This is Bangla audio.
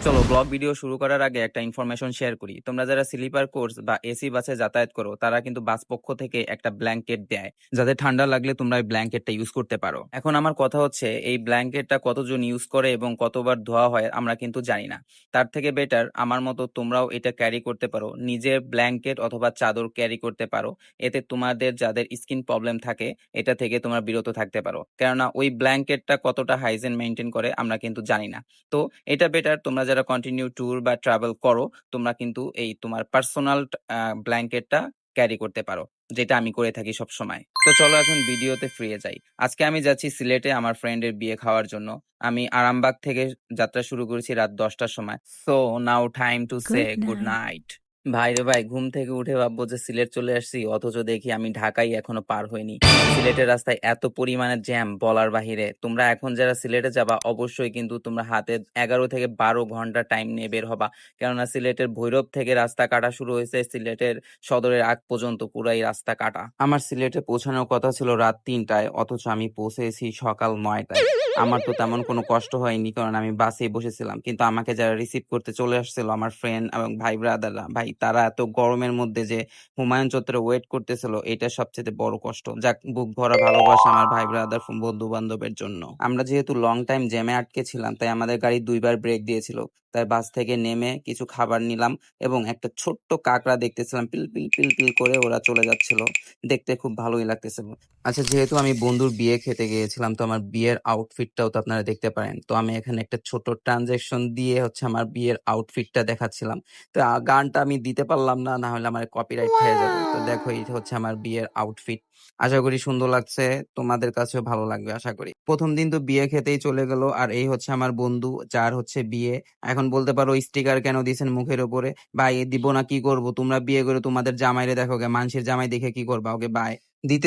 চলো ব্লগ ভিডিও শুরু করার আগে একটা ইনফরমেশন শেয়ার করি। তোমরা যারা স্লিপার কোচ বা এসি বাসে যাতায়াত করো তারা কিন্তু বাস পক্ষ থেকে একটা ব্ল্যাঙ্কেট দেয়, যাতে ঠান্ডা লাগলে তোমরা এই ব্ল্যাঙ্কেটটা ইউজ করতে পারো। এখন আমার কথা হচ্ছে, এই ব্ল্যাঙ্কেটটা কতজন ইউজ করে এবং কতবার ধোয়া হয় আমরা কিন্তু জানি না। তার থেকে বেটার আমার মতো তোমরাও এটা ক্যারি করতে পারো, নিজের ব্ল্যাঙ্কেট অথবা চাদর ক্যারি করতে পারো। এতে তোমাদের যাদের স্কিন প্রবলেম থাকে এটা থেকে তোমরা বিরত থাকতে পারো, কেননা ওই ব্ল্যাঙ্কেটটা কতটা হাইজিন মেনটেন করে আমরা কিন্তু জানি না। তো এটা বেটার, তোমরা যারা কন্টিনিউ ট্যুর বা ট্রাভেল করো তোমরা কিন্তু এই তোমার পার্সোনাল ব্ল্যাঙ্কেটটা ক্যারি করতে পারো, যেটা আমি করে থাকি সব সময়। তো চলো এখন ভিডিওতে ফিরে যাই। আজকে আমি যাচ্ছি সিলেটে আমার ফ্রেন্ডের বিয়ে খাওয়ার জন্য। আমি আরামবাগ থেকে যাত্রা শুরু করেছি রাত 10টার সময়। So now time to say Good good night. Night. ভাই রে ভাই, ঘুম থেকে উঠে ভাববো যে সিলেট চলে আসছি, অথচ দেখি আমি ঢাকাই এখনো পার হইনি। সিলেটের রাস্তায় এত পরিমাণে জ্যাম বলার বাহিরে। তোমরা এখন যারা সিলেটে যাবা অবশ্যই কিন্তু তোমরা হাতে 11 থেকে 12 ঘন্টা টাইম নিয়ে বের হবা, কেননা সিলেটের ভৈরব থেকে রাস্তা কাটা শুরু হয়েছে, সিলেটের সদরের আগ পর্যন্ত পুরাই রাস্তা কাটা। আমার সিলেটে পৌঁছানোর কথা ছিল রাত 3টায়, অথচ আমি পৌঁছেছি সকাল 9টায়। আমার তো তেমন কোনো কষ্ট হয়নি, কারণ আমি বাসেই বসেছিলাম, কিন্তু আমাকে যারা রিসিভ করতে চলে আসছিল আমার ফ্রেন্ড এবং ভাই ব্রাদাররা, ভাই তারা এত গরমের মধ্যে যে হুমায়ুন চত্বরে ওয়েট করতেছিল, এটা সবচেয়ে বড় কষ্ট। যাক, বুক ভরা ভালোবাসা আমার ভাই ব্রাদার বন্ধু বান্ধবের জন্য। আমরা যেহেতু লং টাইম জ্যামে আটকে ছিলাম, তাই আমাদের গাড়ি 2বার ব্রেক দিয়েছিল। তাই বাস থেকে নেমে কিছু খাবার নিলাম এবং একটা ছোট্ট কাকড়া দেখতেছিলাম, পিল পিল পিল পিল করে ওরা চলে যাচ্ছিল। দেখতে খুব ভালোই লাগতেছিল। আচ্ছা, যেহেতু আমি বন্ধুর বিয়ে খেতে গিয়েছিলাম, তো আমার বিয়ের আউটফিটটাও তো আপনারা দেখতে পারেন। তো আমি এখানে একটা ছোট ট্রানজাকশন দিয়ে আমার বিয়ের আউটফিটটা দেখাচ্ছিলাম। তো গানটা আমি দিতে পারলাম না, না হলে আমার কপিরাইট খেয়ে যাবে। তো দেখো, এই হচ্ছে আমার বিয়ের আউটফিট। আশা করি সুন্দর লাগছে, তোমাদের কাছেও ভালো লাগবে আশা করি। প্রথম দিন তো বিয়ে খেতেই চলে গেল, আর এই হচ্ছে আমার বন্ধু যার বিয়ে। এখন বলতে পারো স্টিকার কেন দিয়েছেন মুখের উপরে? ভাই দিব না, কি করব? তোমরা বিয়ে করে তোমাদের জামাইরে দেখো গে, মানুষের জামাই দেখে কি করবা? Okay bye. দ্বিতীয়